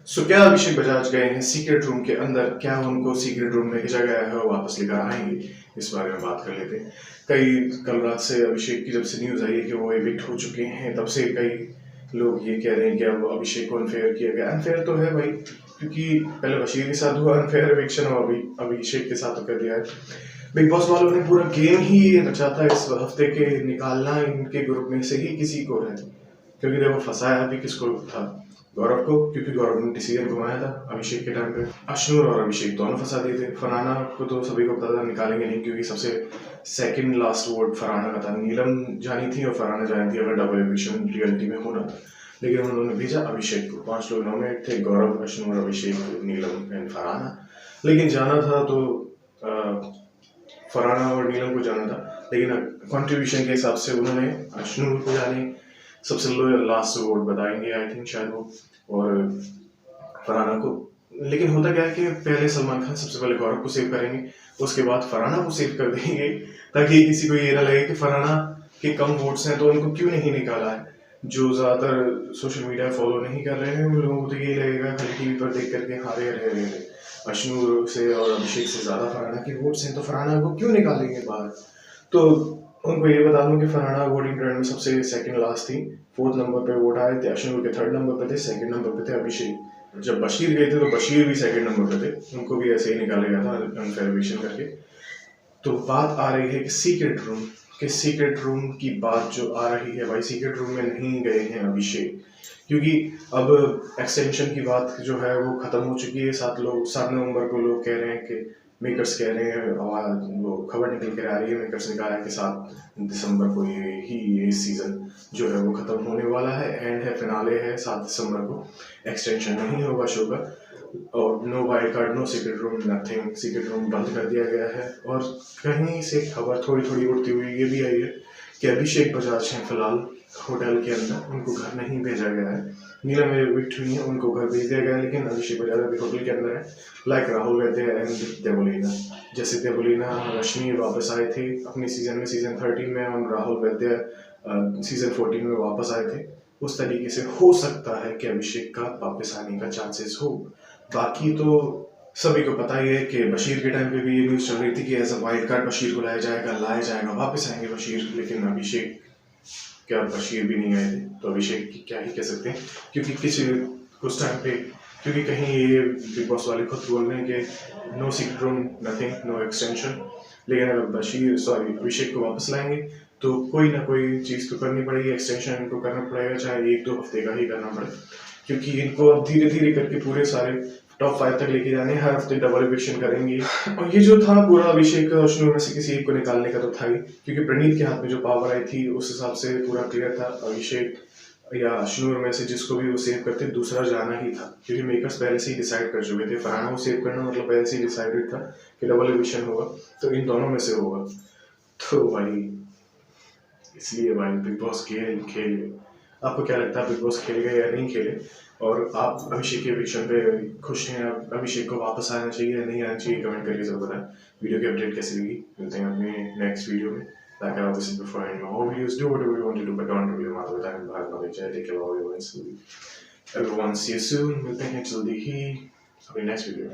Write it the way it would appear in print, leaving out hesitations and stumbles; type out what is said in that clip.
सो क्या अभिषेक बजाज गए हैं सीक्रेट रूम के अंदर? क्या उनको सीक्रेट रूम में भेजा गया है और वापस लेकर आएंगे? इस बारे में बात कर लेते हैं। कल रात से अभिषेक की जब से न्यूज आई है कि वो एविक्ट हो चुके हैं, तब से कई लोग ये कह रहे हैं कि अब अभिषेक को अनफेयर किया गया। अनफेयर तो है भाई, क्योंकि पहले बशीर के साथ हुआ अनफेयर एविक्शन और अभी अभिषेक के साथ तो कर दिया है। बिग बॉस वालों ने पूरा गेम ही रचा था इस हफ्ते के निकालना इनके ग्रुप में से ही किसी को है, क्योंकि देखो फंसाया भी किसको था? गौरव को, क्योंकि गौरव ने डिसीजन घुमाया था अभिषेक के टाइम पे। अश्नूर और अभिषेक दोनों फंसा दिए थे। फरहाना को तो सभी को पता था निकालेंगे नहीं, क्योंकि सबसे सेकंड लास्ट वोट फरहाना का था। नीलम जानी थी और फरहाना जानी थी अगर डबल एविक्शन रियलिटी में होना था, लेकिन उन्होंने भेजा अभिषेक को। 5 लोग नॉमिनेट थे, गौरव, अश्नूर, अभिषेक, नीलम एंड फरहाना। लेकिन जाना था तो फरहाना और नीलम को जाना था, लेकिन कंट्रीब्यूशन के हिसाब से उन्होंने अश्नूर को जाने सबसे लास्ट वोट बताएंगे आई थिंक शायद वो, और फरहाना को। लेकिन होता क्या है कि पहले सलमान खान सबसे पहले गौरव को सेव करेंगे, उसके बाद फरहाना को सेव कर देंगे, ताकि किसी को ये ना लगे कि फरहाना के कम वोट्स हैं तो उनको क्यों नहीं निकाला है। जो ज्यादातर सोशल मीडिया फॉलो नहीं कर रहे हैं उन लोगों को तो यही लगेगा खाली टीवी पर देख करके हारे रहे अश्नूर से और अभिषेक से ज्यादा फरहाना के वोट्स हैं, तो फरहाना को क्यों निकालेंगे बाहर। तो उनको ये बता दूं कि फरहाना वोटिंग ट्रेंड में सबसे सेकंड लास्ट थी, 4th नंबर पे वोट आए थे। अश्नूर के 3rd नंबर पे थे, 2nd नंबर पे थे अभिषेक। जब बशीर गए थे तो बशीर भी 2nd नंबर पे थे, उनको भी ऐसे ही निकाला गया था अनफेयर करके। तो बात आ रही है कि सीक्रेट रूम की बात जो आ रही है भाई, सीक्रेट रूम में नहीं गए हैं अभिषेक, क्योंकि अब एक्सटेंशन की बात जो है वो खत्म हो चुकी है। 7 नवंबर को लोग कह रहे हैं कि मेकर्स कह रहे हैं, वो खबर निकल कर आ रही है, मेकर्स ने कहा है कि 7 दिसंबर को ये सीजन जो है वो खत्म होने वाला है, एंड है, फिनाले है 7 दिसंबर को। एक्सटेंशन नहीं होगा शो का, और no wild card, no secret room, nothing. Secret room बंद कर दिया गया है। और कहीं से खबर थोड़ी थोड़ी उड़ती हुई ये भी आई है कि अभिषेक बजाज हैं फिलहाल होटल के अंदर, उनको घर नहीं भेजा गया है। नीलम एविक्ट हुई है, उनको घर भेज दिया गया है, लेकिन अभिषेक बजाज अभी होटल के अंदर है। लाइक राहुल वैद्य एंड देवलीना, जैसे देवलीना रश्मि वापस आए थे अपने सीजन में, सीजन 13 में, और राहुल वैद्य सीजन 14 में वापस आए थे। उस तरीके से हो सकता है कि अभिषेक का वापस आने का चांसेस हो। बाकी तो सभी को पता ही है कि बशीर के टाइम पे भी ये न्यूज चल रही थी कि as a wild card Bashir को लाया जाएगा, वापस आएंगे बशीर। लेकिन अभिषेक, क्या बशीर भी नहीं आए थे तो अभिषेक की क्या ही कह सकते हैं, क्योंकि कुछ टाइम पे, क्योंकि कहीं ये बिग बॉस वाले खुद बोल रहे हैं कि no secret room, nothing, no extension. लेकिन अगर अभिषेक को वापस लाएंगे तो कोई ना कोई चीज तो करनी पड़ेगी, एक्सटेंशन इनको करना पड़ेगा, चाहे 1-2 हफ्ते का ही करना पड़े, क्योंकि इनको अब धीरे धीरे करके पूरे सारे टॉप 5 तक लेके जाने, हर हफ्ते डबल एविक्शन करेंगे। और ये जो था पूरा अभिषेक और अश्नूर में से किसी एक को निकालने का तो था ही, क्योंकि प्रणीत के हाथ में जो पावर आई थी उस हिसाब से पूरा क्लियर था अभिषेक या अश्नूर में से जिसको भी वो सेव करते दूसरा जाना ही था, क्योंकि मेकर्स पहले से ही डिसाइड कर चुके थे। फरहाना को सेव करना मतलब पहले से ही डिसाइडेड था कि डबल एविक्शन होगा, तो इन दोनों में से होगा। तो भाई इसलिए भाई बिग बॉस खेल आपको क्या लगता है, बिग बॉस खेलेगा या नहीं खेले? और आप अभिषेक के एविक्शन पे खुश हैं? अभिषेक को वापस आना चाहिए या नहीं आना चाहिए? कमेंट करके जरूर बताएं। वीडियो की अपडेट कैसी लगी मिलते हैं अपने नेक्स्ट वीडियो में। Like I always said before, I know all videos, do whatever you want to do, but don't do your mother with time. Bharat Malik Jai, take care of all your wins. Everyone, see you soon. मिलते हैं जल्दी ही अपने next video में।